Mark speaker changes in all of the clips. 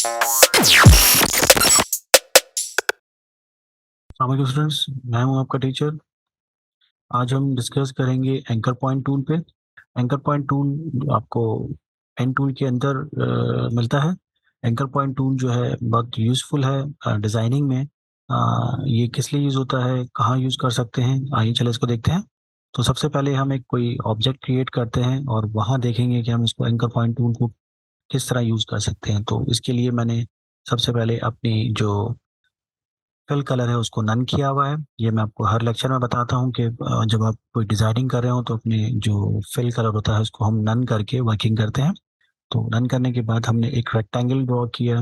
Speaker 1: अस्सलाम स्टूडेंट्स, मैं हूं आपका टीचर। आज हम डिस्कस करेंगे एंकर पॉइंट टूल पे। एंकर पॉइंट टूल आपको पेन टूल के अंदर मिलता है। एंकर पॉइंट टूल जो है बहुत यूज़फुल है डिज़ाइनिंग में। ये किस लिए यूज़ होता है, कहाँ यूज़ कर सकते हैं, आइए चलो इसको देखते हैं। तो सबसे पहले हम एक कोई ऑब्जेक्ट क्रिएट करते हैं और वहाँ देखेंगे कि हम इसको एंकर पॉइंट टूल को किस तरह यूज़ कर सकते हैं। तो इसके लिए मैंने सबसे पहले अपनी जो फिल कलर है उसको नन किया हुआ है। ये मैं आपको हर लेक्चर में बताता हूँ कि जब आप कोई डिज़ाइनिंग कर रहे हो तो अपने जो फिल कलर होता है उसको हम नन करके वर्किंग करते हैं। तो रन करने के बाद हमने एक रेक्टेंगल ड्रॉ किया।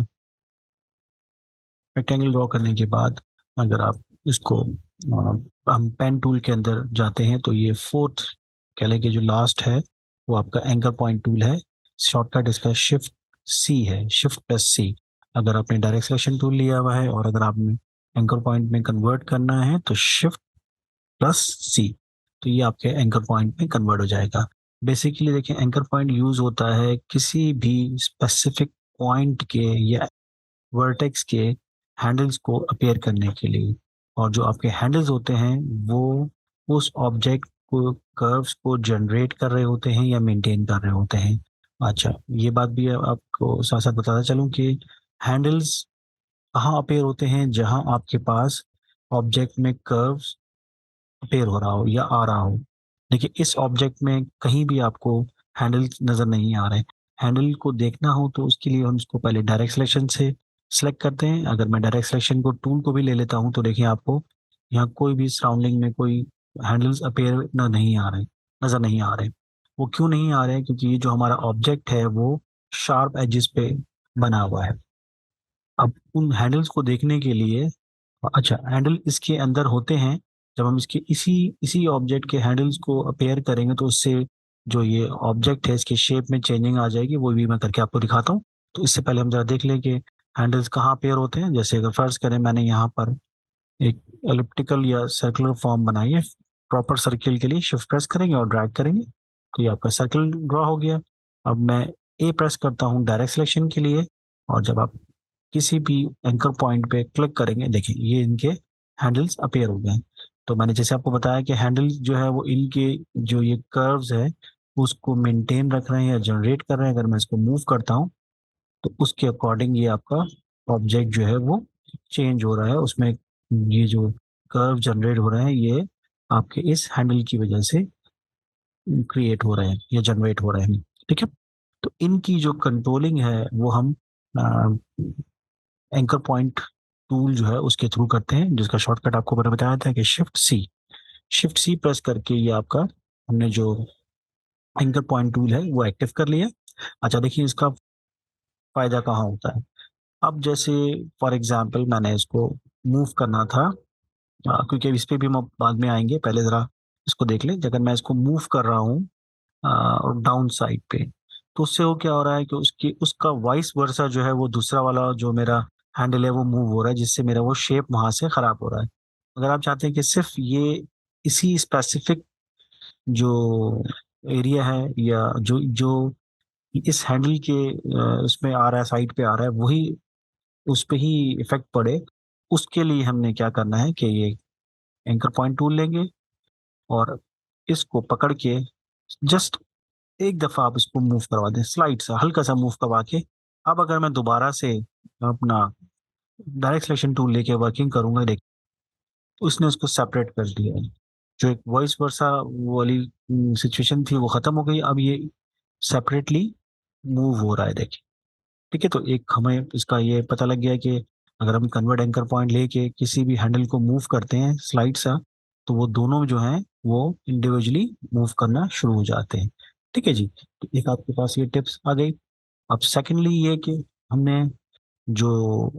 Speaker 1: रेक्टेंगल ड्रॉ करने के बाद अगर आप इसको हम पेन टूल के अंदर जाते हैं तो ये फोर्थ कह लें कि जो लास्ट है वो आपका एंकर पॉइंट टूल है। शॉर्टकट इसका शिफ्ट सी है, शिफ्ट प्लस सी। अगर आपने डायरेक्ट सिलेक्शन टूल लिया हुआ है और अगर आपने एंकर पॉइंट में कन्वर्ट करना है तो शिफ्ट प्लस सी, तो ये आपके एंकर पॉइंट में कन्वर्ट हो जाएगा। बेसिकली देखिए, एंकर पॉइंट यूज होता है किसी भी स्पेसिफिक पॉइंट के या वर्टेक्स के हैंडल्स को अपेयर करने के लिए। और जो आपके हैंडल्स होते हैं वो उस ऑब्जेक्ट को कर्व्स को जनरेट कर रहे होते हैं या मेंटेन कर रहे होते हैं। अच्छा, ये बात भी आपको साथ साथ बताता चलूं कि हैंडल्स कहाँ अपेयर होते हैं, जहां आपके पास ऑब्जेक्ट में कर्व्स अपेयर हो रहा हो या आ रहा हो। देखिए, इस ऑब्जेक्ट में कहीं भी आपको हैंडल नज़र नहीं आ रहे। हैंडल को देखना हो तो उसके लिए हम इसको पहले डायरेक्ट सिलेक्शन से सिलेक्ट करते हैं। अगर मैं डायरेक्ट सिलेक्शन को टूल को भी ले लेता हूँ तो देखिए आपको यहाँ कोई भी सराउंडिंग में कोई हैंडल्स अपेयर नहीं आ रहे, नज़र नहीं आ रहे। वो क्यों नहीं आ रहे? क्योंकि ये जो हमारा ऑब्जेक्ट है वो शार्प एजेस पे बना हुआ है। अब उन हैंडल्स को देखने के लिए, अच्छा, हैंडल इसके अंदर होते हैं। जब हम इसके इसी इसी ऑब्जेक्ट के हैंडल्स को अपेयर करेंगे तो उससे जो ये ऑब्जेक्ट है इसके शेप में चेंजिंग आ जाएगी। वो भी मैं करके आपको दिखाता हूँ। तो इससे पहले हम जरा देख लें कि हैंडल्स कहाँ अपेयर होते हैं। जैसे अगर फर्ज करें मैंने यहाँ पर एक एलिप्टिकल या सर्कुलर फॉर्म बनाई है। प्रॉपर सर्किल के लिए शिफ्ट प्रेस करेंगे और ड्रैग करेंगे तो ये आपका सर्किल ड्रॉ हो गया। अब मैं ए प्रेस करता हूँ डायरेक्ट सिलेक्शन के लिए, और जब आप किसी भी एंकर पॉइंट पे क्लिक करेंगे देखिए ये इनके हैंडल्स अपेयर हो गए हैं। तो मैंने जैसे आपको बताया कि हैंडल जो है वो इनके जो ये कर्व्स है उसको मेंटेन रख रहे हैं या जनरेट कर रहे हैं। अगर मैं इसको मूव करता हूँ तो उसके अकॉर्डिंग ये आपका ऑब्जेक्ट जो है वो चेंज हो रहा है। उसमें ये जो कर्व जनरेट हो रहे हैं ये आपके इस हैंडल की वजह से क्रिएट हो रहे हैं या जनरेट हो रहे हैं। ठीक है, तो इनकी जो कंट्रोलिंग है वो हम एंकर पॉइंट टूल जो है उसके थ्रू करते हैं, जिसका शॉर्टकट आपको मैंने बताया था कि शिफ्ट सी प्रेस करके ये आपका हमने जो एंकर पॉइंट टूल है वो एक्टिव कर लिया। अच्छा, देखिए इसका फायदा कहाँ होता है। अब जैसे फॉर एग्जांपल मैंने इसको मूव करना था, क्योंकि इस पे भी हम बाद में आएंगे, पहले जरा इसको देख लें। अगर मैं इसको मूव कर रहा हूँ डाउन साइड पे तो उससे वो क्या हो रहा है कि उसकी उसका वाइस वर्सा जो है वो दूसरा वाला जो मेरा हैंडल है वो मूव हो रहा है, जिससे मेरा वो शेप वहां से खराब हो रहा है। अगर आप चाहते हैं कि सिर्फ ये इसी स्पेसिफिक जो एरिया है या जो जो इस हैंडल के उसमें आ रहा है, साइड पे आ रहा है, वही उस पे ही इफेक्ट पड़े, उसके लिए हमने क्या करना है कि ये एंकर पॉइंट टूल लेंगे और इसको पकड़ के जस्ट एक दफा आप इसको मूव करवा दें, स्लाइड सा हल्का सा मूव करवा के। अब अगर मैं दोबारा से अपना डायरेक्ट सिलेक्शन टूल लेके वर्किंग करूंगा, देख तो उसने उसको सेपरेट कर दिया है। जो एक वॉइस वर्सा वाली सिचुएशन थी वो खत्म हो गई। अब ये सेपरेटली मूव हो रहा है, देखिए। ठीक है, तो एक हमें इसका ये पता लग गया कि अगर हम कन्वर्ट एंकर पॉइंट लेके किसी भी हैंडल को मूव करते हैं स्लाइड सा, तो वो दोनों जो हैं वो इंडिविजुअली मूव करना शुरू हो जाते हैं। ठीक है जी, तो एक आपके पास ये टिप्स आ गई। अब सेकेंडली ये कि हमने जो,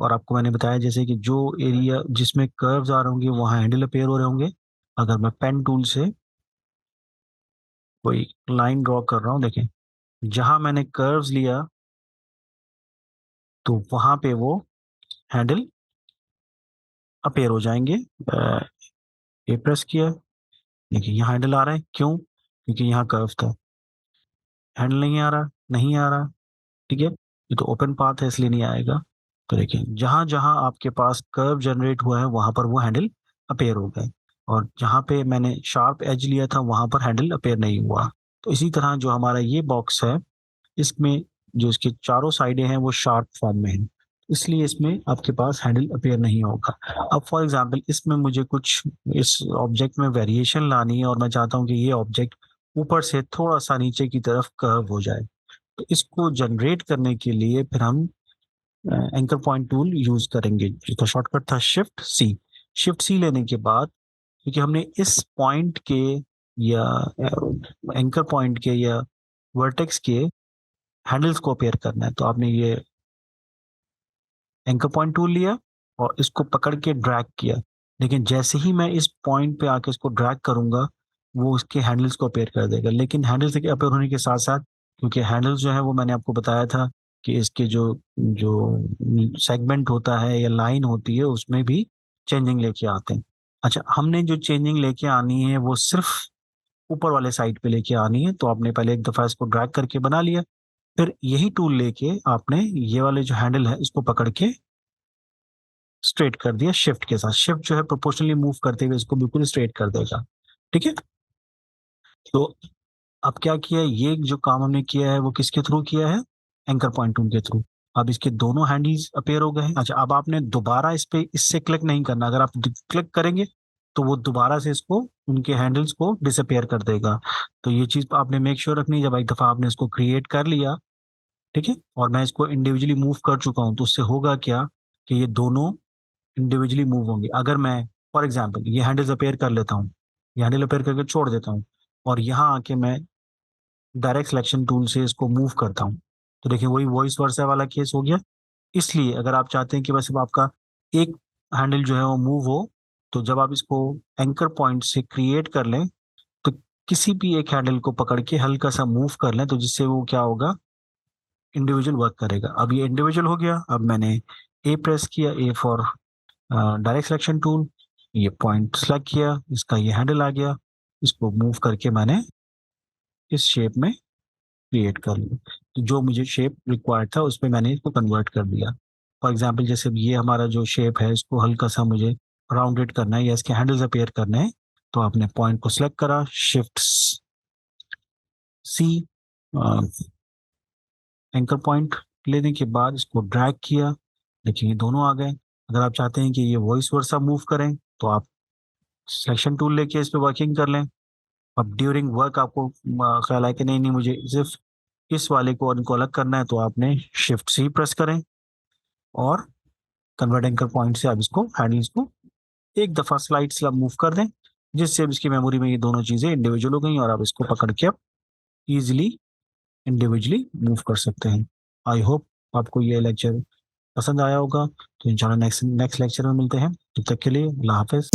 Speaker 1: और आपको मैंने बताया जैसे कि जो एरिया जिसमें कर्व्स आ रहे होंगे वहाँ हैंडल अपेयर हो रहे होंगे। अगर मैं पेन टूल से कोई लाइन ड्रॉ कर रहा हूँ, देखें जहां मैंने कर्व्स लिया तो वहां पे वो हैंडल अपेयर हो जाएंगे। अ, ये प्रेस किया, देखिए यहाँ हैंडल आ रहा है। क्यों? क्योंकि यहाँ कर्व था। हैंडल नहीं आ रहा, नहीं आ रहा। ठीक है, ये तो ओपन पाथ है इसलिए नहीं आएगा। तो देखिए जहां जहां आपके पास कर्व जनरेट हुआ है वहां पर वो हैंडल अपेयर हो गए, और जहां पे मैंने शार्प एज लिया था वहां पर हैंडल अपेयर नहीं हुआ। तो इसी तरह जो हमारा ये बॉक्स है, इसमें जो इसके चारों साइडें हैं वो शार्प फॉर्म में है, इसलिए इसमें आपके पास हैंडल अपेयर नहीं होगा। अब फॉर एग्जांपल इसमें मुझे कुछ इस ऑब्जेक्ट में वेरिएशन लानी है और मैं चाहता हूँ कि ये ऑब्जेक्ट ऊपर से थोड़ा सा नीचे की तरफ कर्व हो जाए। तो इसको जनरेट करने के लिए फिर हम एंकर पॉइंट टूल यूज करेंगे, जिसका शॉर्टकट था शिफ्ट सी। शिफ्ट सी लेने के बाद, क्योंकि हमने इस पॉइंट के या एंकर पॉइंट के या वर्टेक्स के हैंडल्स को अपेयर करना है, तो आपने ये एंकर पॉइंट टूल लिया और इसको पकड़ के ड्रैग किया। लेकिन जैसे ही मैं इस पॉइंट पे आके इसको ड्रैग करूंगा, वो उसके हैंडल्स को अपेयर कर देगा। लेकिन हैंडल्स के अपेयर होने के साथ साथ, क्योंकि हैंडल्स जो है वो मैंने आपको बताया था कि इसके जो जो सेगमेंट होता है या लाइन होती है उसमें भी चेंजिंग लेके आते हैं। अच्छा, हमने जो चेंजिंग लेके आनी है वो सिर्फ ऊपर वाले साइड पे लेके आनी है, तो आपने पहले एक दफा इसको ड्रैग करके बना लिया। फिर यही टूल लेके आपने ये वाले जो हैंडल है इसको पकड़ के स्ट्रेट कर दिया शिफ्ट के साथ। शिफ्ट जो है प्रोपोर्शनली मूव करते हुए इसको बिल्कुल स्ट्रेट कर देगा। ठीक है, तो अब क्या किया, ये जो काम हमने किया है वो किसके थ्रू किया है, एंकर पॉइंट टूल के थ्रू। अब इसके दोनों हैंडल्स अपेयर हो गए हैं। अच्छा, अब आपने दोबारा इस पे इससे क्लिक नहीं करना। अगर आप क्लिक करेंगे तो वो दोबारा से इसको उनके हैंडल्स को डिसअपेयर कर देगा। तो ये चीज आपने मेक श्योर रखनी है जब एक दफा आपने इसको क्रिएट कर लिया। ठीक है, और मैं इसको इंडिविजुअली मूव कर चुका हूं, तो उससे होगा क्या कि ये दोनों इंडिविजुअली मूव होंगे। अगर मैं फॉर एग्जांपल ये हैंडल्स अपेयर कर लेता हूँ, ये हैंडल अपेयर करके छोड़ देता हूँ, और यहाँ आके मैं डायरेक्ट सिलेक्शन टूल से इसको मूव करता हूँ, तो देखिए वही वॉइस वर्सा वाला केस हो गया। इसलिए अगर आप चाहते हैं कि बस अब आपका एक हैंडल जो है वो मूव हो, तो जब आप इसको एंकर पॉइंट से क्रिएट कर लें, तो किसी भी एक हैंडल को पकड़ के हल्का सा मूव कर लें, तो जिससे वो क्या होगा, इंडिविजुअल वर्क करेगा। अब ये इंडिविजुअल हो गया। अब मैंने ए प्रेस किया, A for direct selection tool, ये पॉइंट सेलेक्ट किया, इसका ये हैंडल आ गया, इसको मूव करके मैंने इस शेप में क्रिएट कर लिया। तो जो मुझे शेप रिक्वायर्ड था उस पर मैंने इसको कन्वर्ट कर दिया। फॉर एग्जाम्पल जैसे ये हमारा जो शेप है इसको हल्का सा मुझे राउंडेड करना है या इसके हैंडल्स अपेयर करने हैं, तो आपने पॉइंट को सिलेक्ट करा, शिफ्ट सी, एंकर पॉइंट लेने के बाद इसको ड्रैग किया। देखिए ये दोनों आ गए। अगर आप चाहते हैं कि ये वॉइस वर्सा मूव करें, तो आप सिलेक्शन टूल लेके इस पे वर्किंग कर लें। अब ड्यूरिंग वर्क आपको ख्याल है कि नहीं नहीं मुझे सिर्फ इस वाले को और इनको अलग करना है, तो आपने शिफ्ट सी प्रेस करें और कन्वर्ट एंकर पॉइंट से आप इसको हैंडल्स को एक दफा स्लाइड से मूव कर दें, जिससे अब इसकी मेमोरी में ये दोनों चीजें इंडिविजुअल हो गई और आप इसको पकड़ के अब इजिली इंडिविजुअली मूव कर सकते हैं। आई होप आपको ये लेक्चर पसंद आया होगा। तो इंशाल्लाह नेक्स्ट नेक्स्ट लेक्चर में मिलते हैं। तब तक के लिए अल्लाह हाफिज।